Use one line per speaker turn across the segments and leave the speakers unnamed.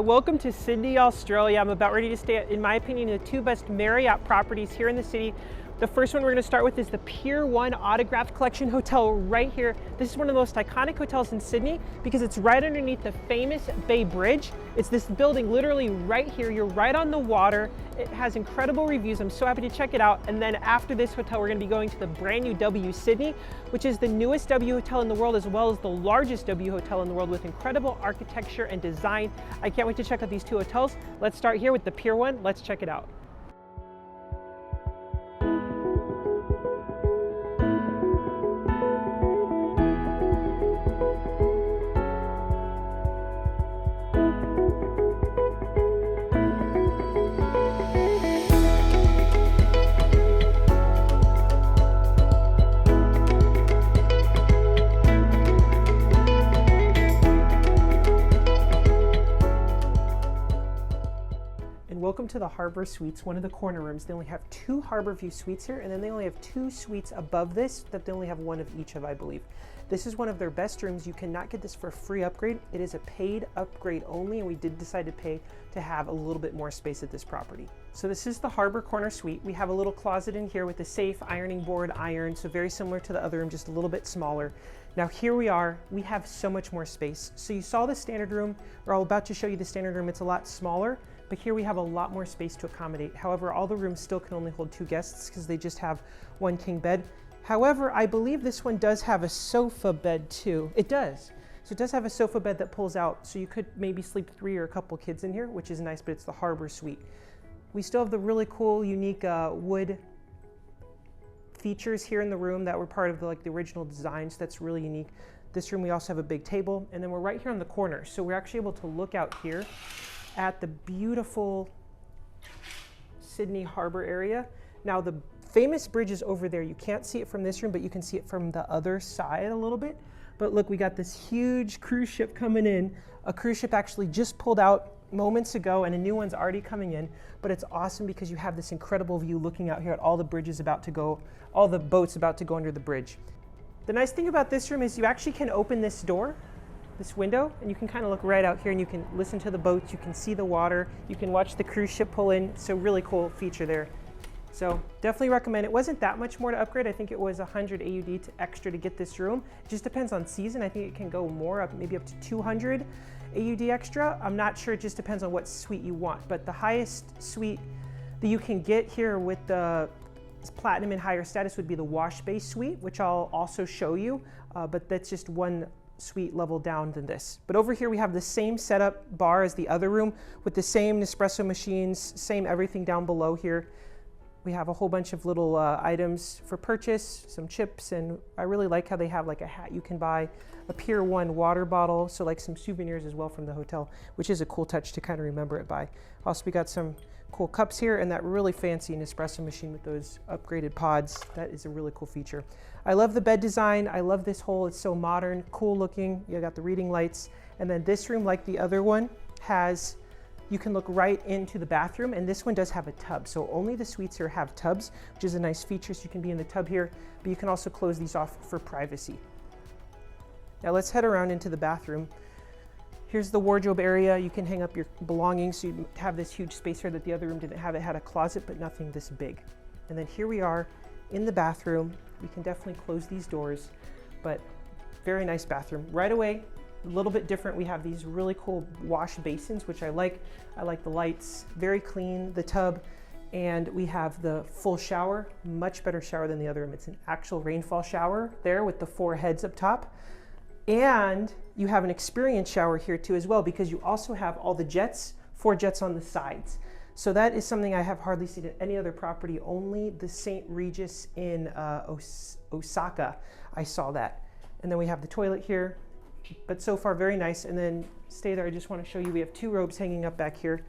Welcome to Sydney, Australia. I'm about ready to stay at, in my opinion, the two best Marriott properties here in the city. The first one we're going to start with is the Pier 1 Autograph Collection Hotel right here. This is one of the most iconic hotels in Sydney because it's right underneath the famous Bay Bridge. It's this building literally right here. You're right on the water. It has incredible reviews. I'm so happy to check it out. And then after this hotel, we're going to be going to the brand new W Sydney, which is the newest W hotel in the world, as well as the largest W hotel in the world with incredible architecture and design. I can't wait to check out these two hotels. Let's start here with the Pier 1. Let's check it out. Welcome to the Harbour Suites, one of the corner rooms. They only have 2 Harbour View suites here, and then they only have 2 suites above this that they only have 1 of each of, I believe. This is one of their best rooms. You cannot get this for a free upgrade. It is a paid upgrade only, and we did decide to pay to have a little bit more space at this property. So this is the Harbour Corner Suite. We have a little closet in here with a safe, ironing board, iron, so very similar to the other room, just a little bit smaller. Now here we are, we have so much more space. So you saw the standard room, or I'm about to show you the standard room. It's a lot smaller, but here we have a lot more space to accommodate. However, all the rooms still can only hold 2 guests because they just have 1 king bed. However, I believe this one does have a sofa bed too. It does. So it does have a sofa bed that pulls out, so you could maybe sleep 3 or a couple kids in here, which is nice, but it's the Harbour Suite. We still have the really cool, unique wood features here in the room that were part of the original design, so that's really unique. This room, we also have a big table, and then we're right here on the corner, so we're actually able to look out here at the beautiful Sydney Harbour area. Now the famous bridge is over there. You can't see it from this room, but you can see it from the other side a little bit. But look, we got this huge cruise ship coming in. A cruise ship actually just pulled out moments ago, and a new one's already coming in. But it's awesome because you have this incredible view looking out here at all the bridges about to go, all the boats about to go under the bridge. The nice thing about this room is you actually can open this door, this window, and you can kind of look right out here and you can listen to the boats, you can see the water, you can watch the cruise ship pull in. So really cool feature there. So definitely recommend. It wasn't that much more to upgrade. I think it was 100 AUD extra to get this room. It just depends on season. I think it can go more, up maybe up to 200 AUD extra. I'm not sure, it just depends on what suite you want. But the highest suite that you can get here with the platinum and higher status would be the wash bay suite, which I'll also show you, but that's just one suite level down than this. But over here we have the same setup bar as the other room with the same Nespresso machines, same everything down below here. We have a whole bunch of little items for purchase, some chips, and I really like how they have like a hat you can buy, a Pier 1 water bottle, so like some souvenirs as well from the hotel, which is a cool touch to kind of remember it by. Also, we got some cool cups here and that really fancy Nespresso machine with those upgraded pods. That is a really cool feature. I love the bed design. I love this whole, it's so modern, cool looking. You got the reading lights. And then this room, like the other one, has, you can look right into the bathroom, and this one does have a tub. So only the suites here have tubs, which is a nice feature. So you can be in the tub here, but you can also close these off for privacy. Now let's head around into the bathroom. Here's the wardrobe area. You can hang up your belongings. So you have this huge space here that the other room didn't have. It had a closet, but nothing this big. And then here we are in the bathroom. We can definitely close these doors, but very nice bathroom. Right away, a little bit different. We have these really cool wash basins, which I like. I like the lights, very clean, the tub, and we have the full shower, much better shower than the other room. It's an actual rainfall shower there with the 4 heads up top. And you have an experience shower here too as well, because you also have all the jets, 4 jets on the sides. So that is something I have hardly seen at any other property. Only the St. Regis in Osaka, I saw that. And then we have the toilet here, but so far very nice. And then stay there, I just want to show you, we have 2 robes hanging up back here,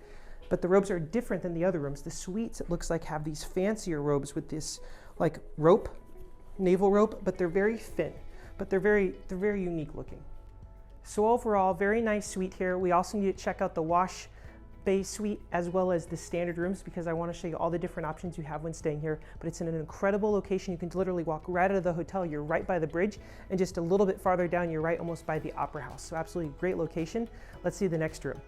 but the robes are different than the other rooms. The suites, it looks like, have these fancier robes with this like rope, naval rope, but they're very thin, but they're very unique looking. So overall, very nice suite here. We also need to check out the wash bay suite as well as the standard rooms, because I want to show you all the different options you have when staying here. But it's in an incredible location. You can literally walk right out of the hotel. You're right by the bridge, and just a little bit farther down, you're right almost by the Opera House. So absolutely great location. Let's see the next room.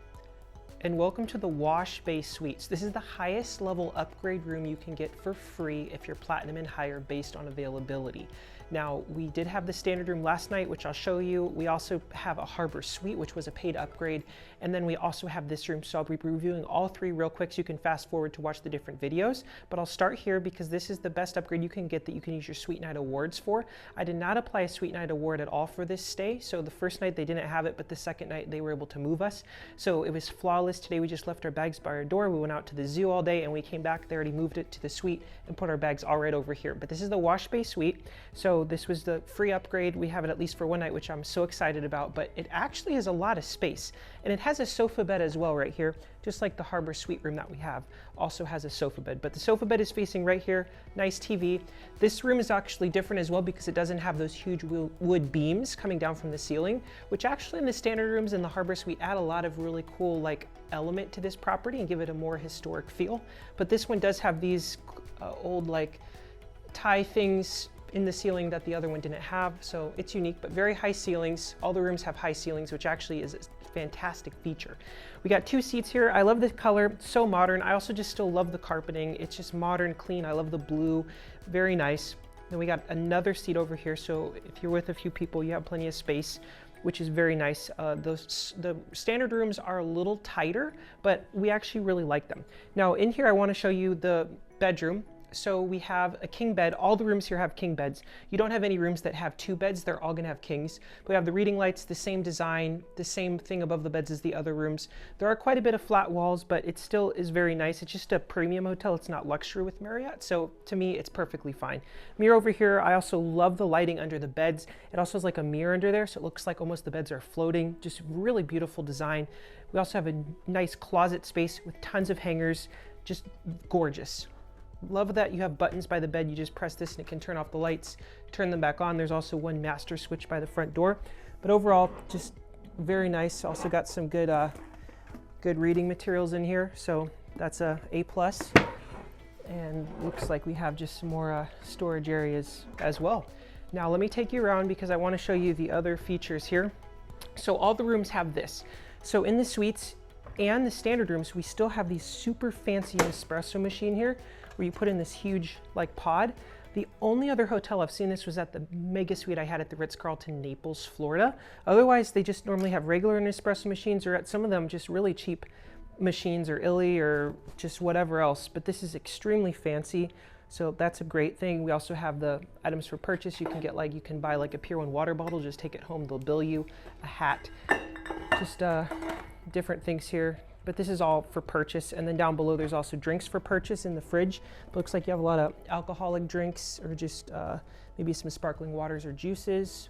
and welcome to the Wash Bay Suites. This is the highest level upgrade room you can get for free if you're Platinum and higher based on availability. Now, we did have the standard room last night, which I'll show you. We also have a Harbor Suite, which was a paid upgrade. And then we also have this room. So I'll be reviewing all three real quick so you can fast forward to watch the different videos. But I'll start here because this is the best upgrade you can get that you can use your Suite Night Awards for. I did not apply a Suite Night Award at all for this stay. So the first night they didn't have it, but the second night they were able to move us. So it was flawless. Today we just left our bags by our door. We went out to the zoo all day and we came back. They already moved it to the suite and put our bags all right over here. But this is the Wash Bay Suite. So this was the free upgrade. We have it at least for one night, which I'm so excited about, but it actually has a lot of space and it has a sofa bed as well right here, just like the Harbor Suite room that we have also has a sofa bed, but the sofa bed is facing right here. Nice TV. This room is actually different as well because it doesn't have those huge wood beams coming down from the ceiling, which actually in the standard rooms in the Harbor Suite add a lot of really cool like element to this property and give it a more historic feel. But this one does have these old like tie things in the ceiling that the other one didn't have, so it's unique, but very high ceilings. All the rooms have high ceilings, which actually is a fantastic feature. We got two seats here. I love the color, so modern. I also just still love the carpeting. It's just modern, clean. I love the blue, very nice. Then we got another seat over here, so if you're with a few people, you have plenty of space, which is very nice. The standard rooms are a little tighter, but we actually really like them. Now in here, I wanna show you the bedroom. So we have a king bed. All the rooms here have king beds. You don't have any rooms that have two beds. They're all gonna have kings. We have the reading lights, the same design, the same thing above the beds as the other rooms. There are quite a bit of flat walls, but it still is very nice. It's just a premium hotel. It's not luxury with Marriott. So to me, it's perfectly fine. Mirror over here. I also love the lighting under the beds. It also has like a mirror under there. So it looks like almost the beds are floating. Just really beautiful design. We also have a nice closet space with tons of hangers. Just gorgeous. Love that you have buttons by the bed. You just press this and it can turn off the lights, turn them back on. There's also one master switch by the front door. But overall, just very nice. Also got some good reading materials in here. So that's a A+. And looks like we have just some more storage areas as well. Now let me take you around because I want to show you the other features here. So all the rooms have this. So in the suites and the standard rooms, we still have these super fancy espresso machine here, where you put in this huge like pod. The only other hotel I've seen this was at the mega suite I had at the Ritz-Carlton Naples, Florida. Otherwise, they just normally have regular espresso machines, or at some of them just really cheap machines or illy or just whatever else. But this is extremely fancy. So that's a great thing. We also have the items for purchase. You can get like, you can buy like a Pier 1 water bottle, just take it home, they'll bill you, a hat, just different things here. But this is all for purchase. And then down below, there's also drinks for purchase in the fridge. Looks like you have a lot of alcoholic drinks or just maybe some sparkling waters or juices.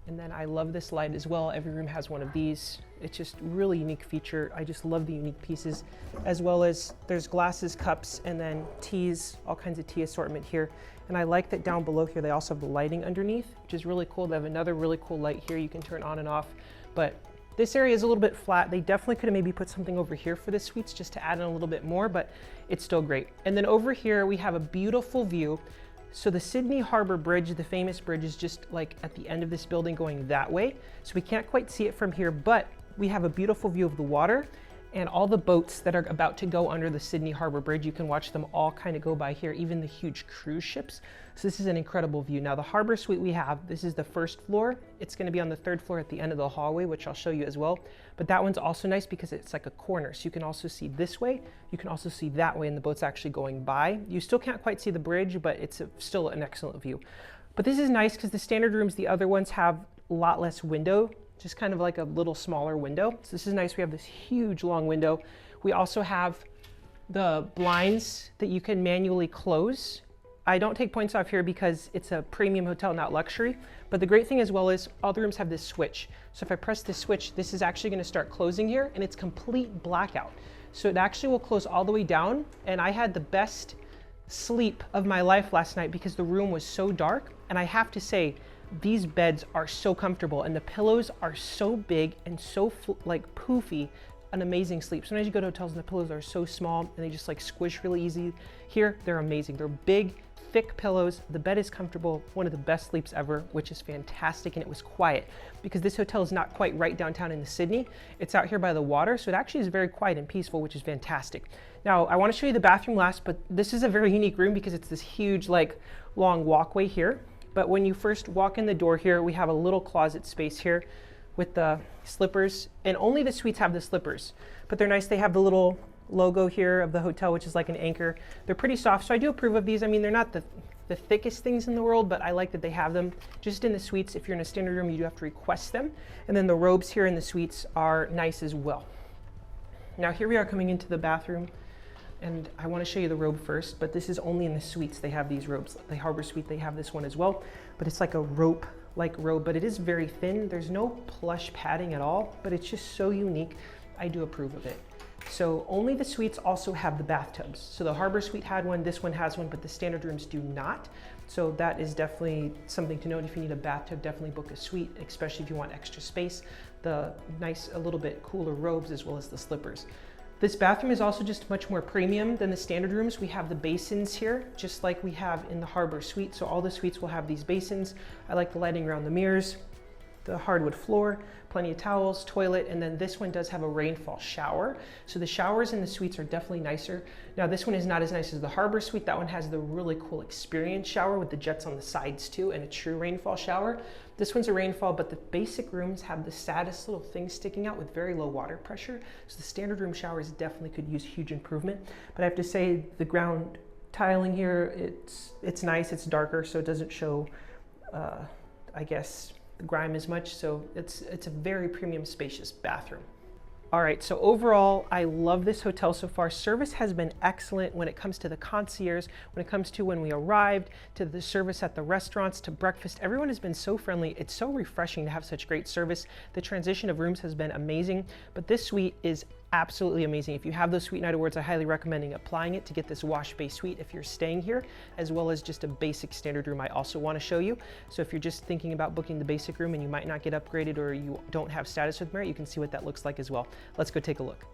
And then I love this light as well. Every room has one of these. It's just a really unique feature. I just love the unique pieces, as well as there's glasses, cups, and then teas, all kinds of tea assortment here. And I like that down below here, they also have the lighting underneath, which is really cool. They have another really cool light here you can turn on and off. But this area is a little bit flat. They definitely could have maybe put something over here for the suites just to add in a little bit more, but it's still great. And then over here, we have a beautiful view. So the Sydney Harbour Bridge, the famous bridge, is just like at the end of this building going that way. So we can't quite see it from here, but we have a beautiful view of the water and all the boats that are about to go under the Sydney Harbour Bridge. You can watch them all kind of go by here, even the huge cruise ships. So this is an incredible view. Now the Harbor Suite we have, this is the first floor. It's gonna be on the third floor at the end of the hallway, which I'll show you as well. But that one's also nice because it's like a corner. So you can also see this way, you can also see that way, and the boat's actually going by. You still can't quite see the bridge, but it's still an excellent view. But this is nice because the standard rooms, the other ones have a lot less window, just kind of like a little smaller window. So this is nice. We have this huge long window. We also have the blinds that you can manually close. I don't take points off here because it's a premium hotel, not luxury. But the great thing as well is all the rooms have this switch. So if I press this switch, this is actually going to start closing here, and it's complete blackout. So it actually will close all the way down. And I had the best sleep of my life last night because the room was so dark. And I have to say, these beds are so comfortable and the pillows are so big and so like poofy. An amazing sleep. Sometimes you go to hotels and the pillows are so small and they just like squish really easy. Here, they're amazing. They're big, thick pillows, the bed is comfortable, one of the best sleeps ever, which is fantastic, and it was quiet because this hotel is not quite right downtown in Sydney. It's out here by the water, so it actually is very quiet and peaceful, which is fantastic. Now, I want to show you the bathroom last, but this is a very unique room because it's this huge, like, long walkway here. But when you first walk in the door here, we have a little closet space here with the slippers, and only the suites have the slippers, but they're nice. They have the little logo here of the hotel, which is like an anchor. They're pretty soft, so I do approve of these. I mean, they're not the thickest things in the world, but I like that they have them. Just in the suites, if you're in a standard room, you do have to request them. And then the robes here in the suites are nice as well. Now here we are coming into the bathroom, and I want to show you the robe first, but this is only in the suites they have these robes. The Harbour Suite, they have this one as well, but it's like a rope-like robe, but it is very thin. There's no plush padding at all, but it's just so unique. I do approve of it. So only the suites also have the bathtubs. So the Harbour Suite had one, this one has one, but the standard rooms do not. So that is definitely something to note. If you need a bathtub, definitely book a suite, especially if you want extra space. The nice, a little bit cooler robes as well as the slippers. This bathroom is also just much more premium than the standard rooms. We have the basins here, just like we have in the Harbour Suite. So all the suites will have these basins. I like the lighting around the mirrors, the hardwood floor, plenty of towels, toilet, and then this one does have a rainfall shower. So the showers in the suites are definitely nicer. Now this one is not as nice as the Harbour Suite. That one has the really cool experience shower with the jets on the sides too, and a true rainfall shower. This one's a rainfall, but the basic rooms have the saddest little thing sticking out with very low water pressure. So the standard room showers definitely could use huge improvement. But I have to say the ground tiling here, it's nice, it's darker, so it doesn't show, I guess, the grime as much, so it's a very premium, spacious bathroom. All right, so overall, I love this hotel so far. Service has been excellent when it comes to the concierge, when it comes to when we arrived, to the service at the restaurants, to breakfast. Everyone has been so friendly. It's so refreshing to have such great service. The transition of rooms has been amazing, but this suite is absolutely amazing. If you have those suite night awards, I highly recommend applying it to get this wash bay suite if you're staying here, as well as just a basic standard room I also want to show you. So if you're just thinking about booking the basic room and you might not get upgraded or you don't have status with Marriott, you can see what that looks like as well. Let's go take a look.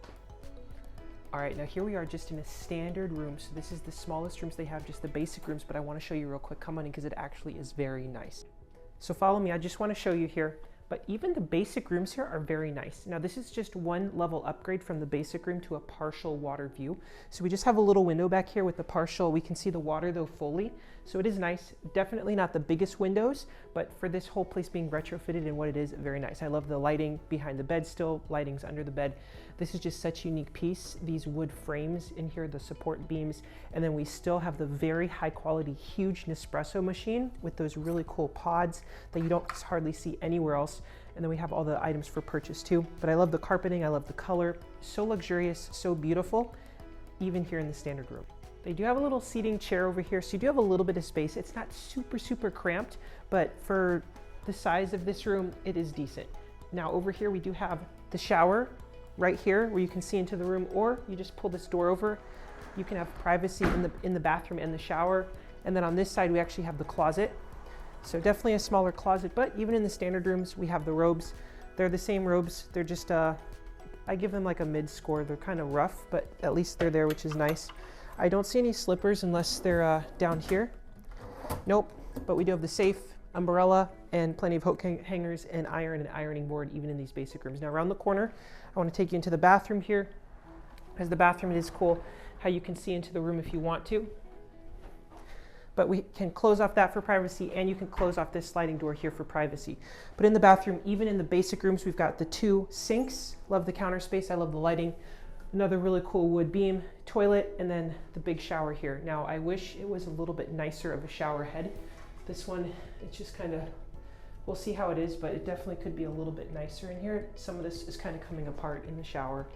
All right, now here we are just in a standard room. So this is the smallest rooms they have, just the basic rooms, but I want to show you real quick. Come on in because it actually is very nice. So follow me, I just want to show you here. But even the basic rooms here are very nice. Now this is just one level upgrade from the basic room to a partial water view. So we just have a little window back here with the partial. We can see the water though fully. So it is nice. Definitely not the biggest windows, but for this whole place being retrofitted and what it is, very nice. I love the lighting behind the bed still, lighting's under the bed. This is just such a unique piece. These wood frames in here, the support beams, and then we still have the very high quality, huge Nespresso machine with those really cool pods that you don't hardly see anywhere else. And then we have all the items for purchase too. But I love the carpeting, I love the color. So luxurious, so beautiful, even here in the standard room. They do have a little seating chair over here, so you do have a little bit of space. It's not super cramped, but for the size of this room, it is decent. Now over here, we do have the shower right here where you can see into the room, or you just pull this door over. You can have privacy in the bathroom and the shower. And then on this side, we actually have the closet. So definitely a smaller closet, but even in the standard rooms, we have the robes. They're the same robes. They're just, I give them like a mid score. They're kind of rough, but at least they're there, which is nice. I don't see any slippers unless they're down here. Nope, but we do have the safe, umbrella, and plenty of hook hangers and ironing board, even in these basic rooms. Now around the corner, I want to take you into the bathroom here. As the bathroom, it is cool how you can see into the room if you want to. But we can close off that for privacy, and you can close off this sliding door here for privacy. But in the bathroom, even in the basic rooms, we've got the two sinks. Love the counter space, I love the lighting. Another really cool wood beam, toilet, and then the big shower here. Now, I wish it was a little bit nicer of a shower head. This one, it's just kind of, we'll see how it is, but it definitely could be a little bit nicer in here. Some of this is kind of coming apart in the shower.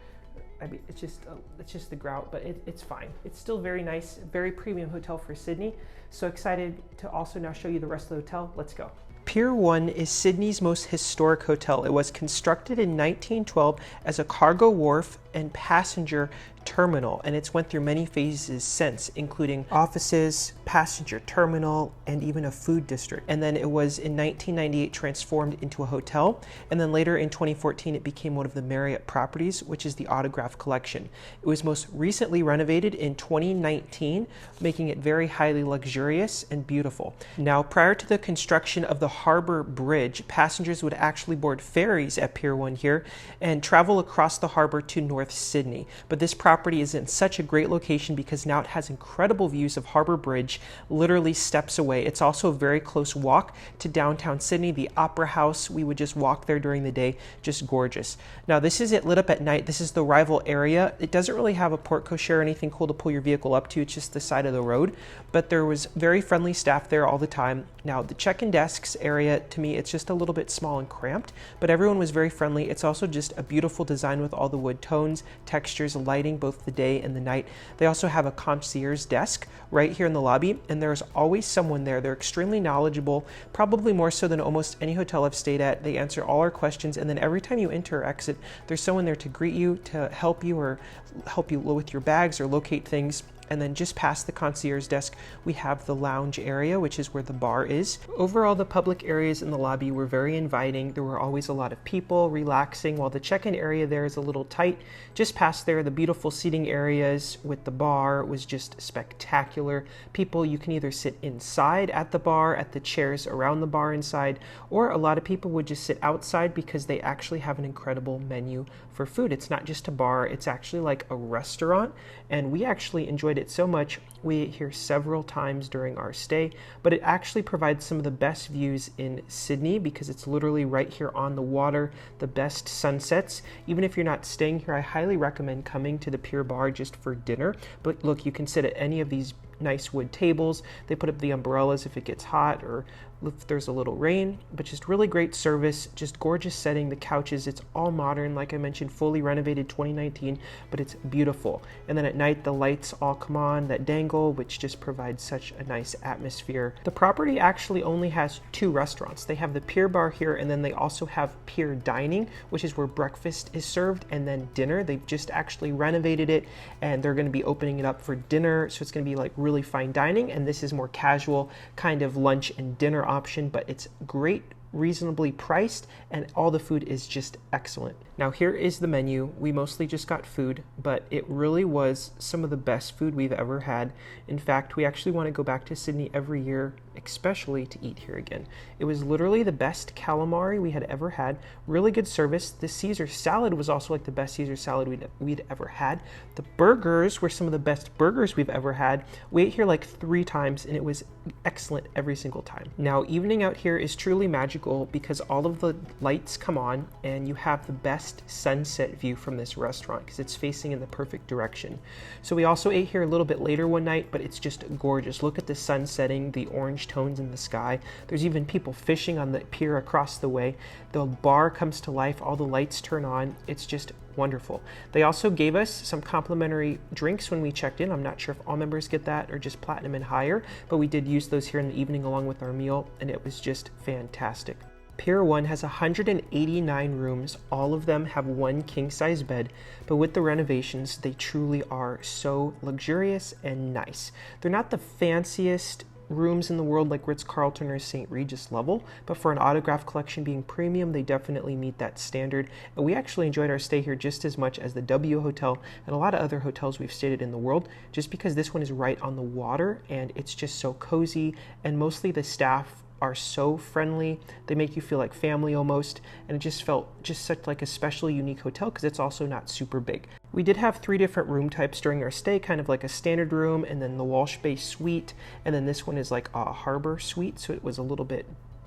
I mean, it's just the grout, but it's fine. It's still very nice, very premium hotel for Sydney. So excited to also now show you the rest of the hotel. Let's go. Pier 1 is Sydney's most historic hotel. It was constructed in 1912 as a cargo wharf and passenger terminal, and it's went through many phases since, including offices, passenger terminal, and even a food district. And then it was in 1998 transformed into a hotel, and then later in 2014 it became one of the Marriott properties, which is the Autograph Collection. It was most recently renovated in 2019, making it very highly luxurious and beautiful. Now, prior to the construction of the Harbour Bridge, passengers would actually board ferries at Pier 1 here and travel across the harbor to North Sydney. But this property is in such a great location because now it has incredible views of Harbour Bridge, literally steps away. It's also a very close walk to downtown Sydney, the Opera House. We would just walk there during the day, just gorgeous. Now, this is it lit up at night. This is the arrival area. It doesn't really have a porte cochere or anything cool to pull your vehicle up to. It's just the side of the road, but there was very friendly staff there all the time. Now, the check-in desks area, to me, it's just a little bit small and cramped, but everyone was very friendly. It's also just a beautiful design with all the wood tones, textures, lighting, both the day and the night. They also have a concierge desk right here in the lobby, and there's always someone there. They're extremely knowledgeable, probably more so than almost any hotel I've stayed at. They answer all our questions, and then every time you enter or exit, there's someone there to greet you, to help you, or help you with your bags or locate things. And then just past the concierge desk, we have the lounge area, which is where the bar is. Overall, the public areas in the lobby were very inviting. There were always a lot of people relaxing, while the check-in area there is a little tight. Just past there, the beautiful seating areas with the bar was just spectacular. People, you can either sit inside at the bar, at the chairs around the bar inside, or a lot of people would just sit outside because they actually have an incredible menu for food. It's not just a bar, it's actually like a restaurant, and we actually enjoyed it so much. We ate here several times during our stay, but it actually provides some of the best views in Sydney because it's literally right here on the water, the best sunsets. Even if you're not staying here, I highly recommend coming to the Pier Bar just for dinner. But look, you can sit at any of these nice wood tables. They put up the umbrellas if it gets hot or if there's a little rain, but just really great service, just gorgeous setting. The couches, it's all modern, like I mentioned, fully renovated 2019, but it's beautiful. And then at night, the lights all come on that dangle, which just provides such a nice atmosphere. The property actually only has 2 restaurants. They have the Pier Bar here, and then they also have Pier Dining, which is where breakfast is served, and then dinner. They've just actually renovated it, and they're going to be opening it up for dinner, so it's going to be like really fine dining, and this is more casual kind of lunch and dinner option, but it's great, reasonably priced, and all the food is just excellent. Now here is the menu. We mostly just got food, but it really was some of the best food we've ever had. In fact, we actually want to go back to Sydney every year, especially to eat here again. It was literally the best calamari we had ever had. Really good service. The Caesar salad was also like the best Caesar salad we'd ever had. The burgers were some of the best burgers we've ever had. We ate here like 3 times, and it was excellent every single time. Now, evening out here is truly magical because all of the lights come on, and you have the best sunset view from this restaurant because it's facing in the perfect direction. So we also ate here a little bit later one night, but it's just gorgeous. Look at the sun setting, the orange tones in the sky. There's even people fishing on the pier across the way. The bar comes to life, all the lights turn on. It's just wonderful. They also gave us some complimentary drinks when we checked in. I'm not sure if all members get that or just platinum and higher, but we did use those here in the evening along with our meal, and it was just fantastic. Pier 1 has 189 rooms. All of them have 1 king-size bed, but with the renovations, they truly are so luxurious and nice. They're not the fanciest rooms in the world like Ritz-Carlton or St. Regis level, but for an Autograph Collection being premium, they definitely meet that standard. And we actually enjoyed our stay here just as much as the W Hotel and a lot of other hotels we've stayed at in the world, just because this one is right on the water and it's just so cozy, and mostly the staff are so friendly. They make you feel like family almost, and it just felt just such like a special, unique hotel because it's also not super big. We did have 3 different room types during our stay, kind of like a standard room, and then the Walsh Bay suite, and then this one is like a harbor suite, so it was a little bit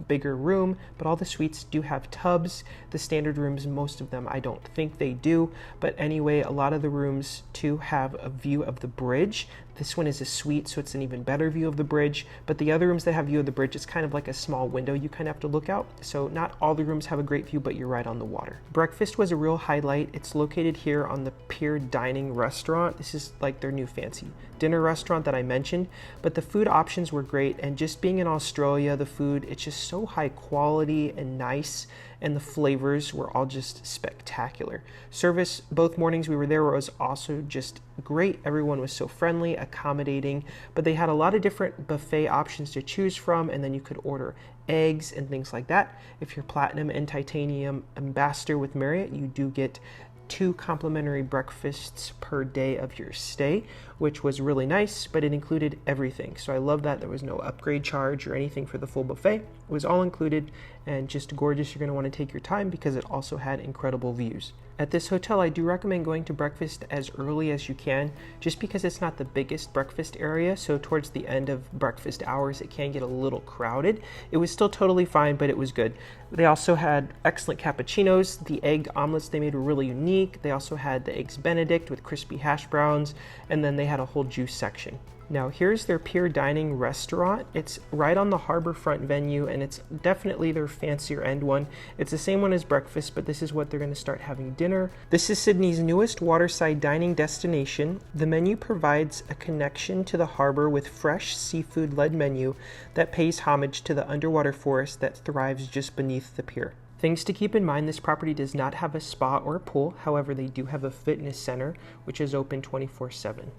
bigger room, but all the suites do have tubs. The standard rooms, most of them, I don't think they do, but anyway, a lot of the rooms too have a view of the bridge. This one is a suite, so it's an even better view of the bridge, but the other rooms that have view of the bridge, it's kind of like a small window you kind of have to look out. So not all the rooms have a great view, but you're right on the water. Breakfast was a real highlight. It's located here on the Pier Dining restaurant. This is like their new fancy dinner restaurant that I mentioned, but the food options were great, and just being in Australia, the food, it's just so high quality and nice, and the flavors were all just spectacular. Service, both mornings we were there, was also just great. Everyone was so friendly, accommodating, but they had a lot of different buffet options to choose from, and then you could order eggs and things like that. If you're Platinum and Titanium Ambassador with Marriott, you do get 2 complimentary breakfasts per day of your stay, which was really nice, but it included everything. So I love that there was no upgrade charge or anything for the full buffet. It was all included and just gorgeous. You're going to want to take your time because it also had incredible views. At this hotel, I do recommend going to breakfast as early as you can, just because it's not the biggest breakfast area. So towards the end of breakfast hours, it can get a little crowded. It was still totally fine, but it was good. They also had excellent cappuccinos. The egg omelets they made were really unique. They also had the eggs Benedict with crispy hash browns, and then they had a whole juice section. Now here's their Pier dining restaurant. It's right on the harborfront venue, and it's definitely their fancier end one. It's the same one as breakfast, but this is what they're going to start having dinner. This is Sydney's newest waterside dining destination. The menu provides a connection to the harbor with fresh seafood-led menu that pays homage to the underwater forest that thrives just beneath the pier. Things to keep in mind, this property does not have a spa or pool. However, they do have a fitness center, which is open 24/7.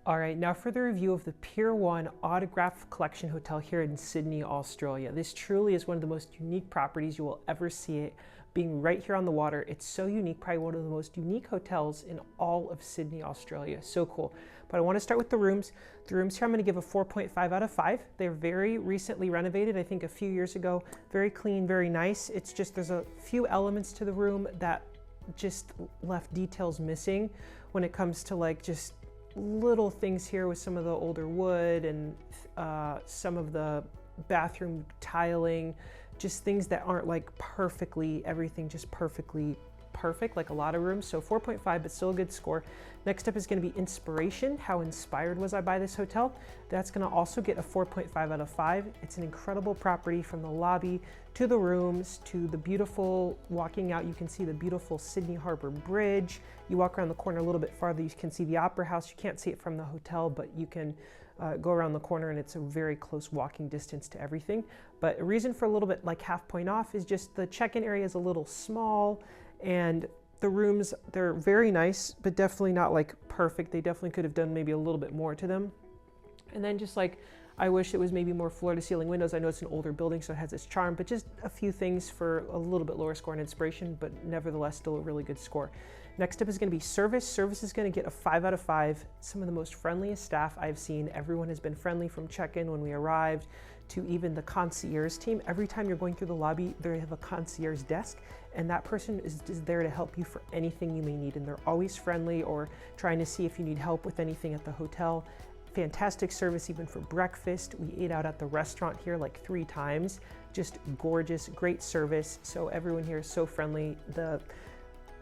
All right, now for the review of the Pier 1 Autograph Collection Hotel here in Sydney, Australia. This truly is one of the most unique properties you will ever see, it being right here on the water. It's so unique, probably one of the most unique hotels in all of Sydney, Australia. So cool. But I want to start with the rooms. The rooms here I'm going to give a 4.5 out of 5. They're very recently renovated, I think a few years ago. Very clean, very nice. It's just there's a few elements to the room that just left details missing when it comes to like just little things here with some of the older wood and some of the bathroom tiling, just things that aren't like perfectly, everything just perfectly perfect like a lot of rooms. So 4.5, but still a good score. Next up is going to be inspiration. How inspired was I by this hotel? That's going to also get a 4.5 out of 5. It's an incredible property, from the lobby to the rooms to the beautiful, walking out you can see the beautiful Sydney Harbour Bridge. You walk around the corner a little bit farther, you can see the Opera House. You can't see it from the hotel, but you can go around the corner and it's a very close walking distance to everything. But a reason for a little bit like half point off is just the check-in area is a little small, and the rooms, they're very nice, but definitely not like perfect. They definitely could have done maybe a little bit more to them. And then just like, I wish it was maybe more floor to ceiling windows. I know it's an older building, so it has its charm, but just a few things for a little bit lower score in inspiration, but nevertheless still a really good score. Next up is going to be service. Service is going to get a 5 out of 5. Some of the most friendliest staff I've seen. Everyone has been friendly from check-in when we arrived to even the concierge team. Every time you're going through the lobby, they have a concierge desk, and that person is there to help you for anything you may need. And they're always friendly or trying to see if you need help with anything at the hotel. Fantastic service even for breakfast. We ate out at the restaurant here like 3 times. Just gorgeous, great service. So everyone here is so friendly.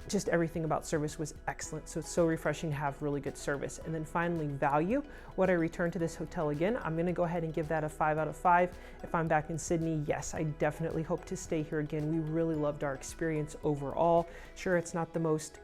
Just everything about service was excellent. So it's so refreshing to have really good service. And then finally, value. Would I return to this hotel again? I'm gonna go ahead and give that a 5 out of 5. If I'm back in Sydney, yes, I definitely hope to stay here again. We really loved our experience overall. Sure, it's not the most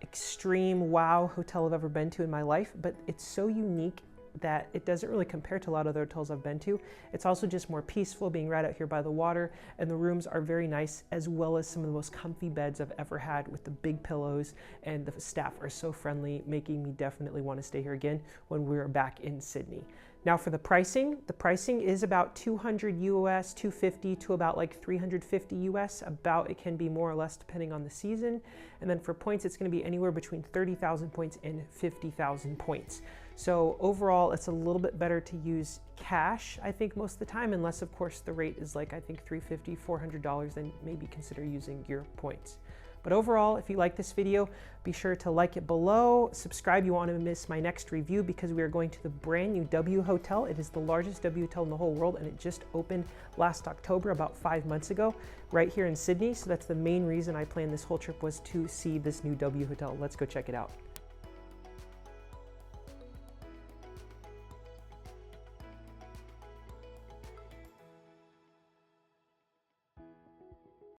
extreme wow hotel I've ever been to in my life, but it's so unique that it doesn't really compare to a lot of other hotels I've been to. It's also just more peaceful being right out here by the water, and the rooms are very nice, as well as some of the most comfy beds I've ever had with the big pillows, and the staff are so friendly, making me definitely want to stay here again when we're back in Sydney. Now for the pricing is about $200 US, $250 to about like $350 US, about. It can be more or less depending on the season. And then for points, it's going to be anywhere between 30,000 points and 50,000 points. So overall, it's a little bit better to use cash, I think, most of the time, unless of course the rate is like, I think $350, $400, then maybe consider using your points. But overall, if you like this video, be sure to like it below, subscribe. You want to miss my next review, because we are going to the brand new W Hotel. It is the largest W hotel in the whole world, and it just opened last October, about 5 months ago, right here in Sydney. So that's the main reason I planned this whole trip, was to see this new W Hotel. Let's go check it out.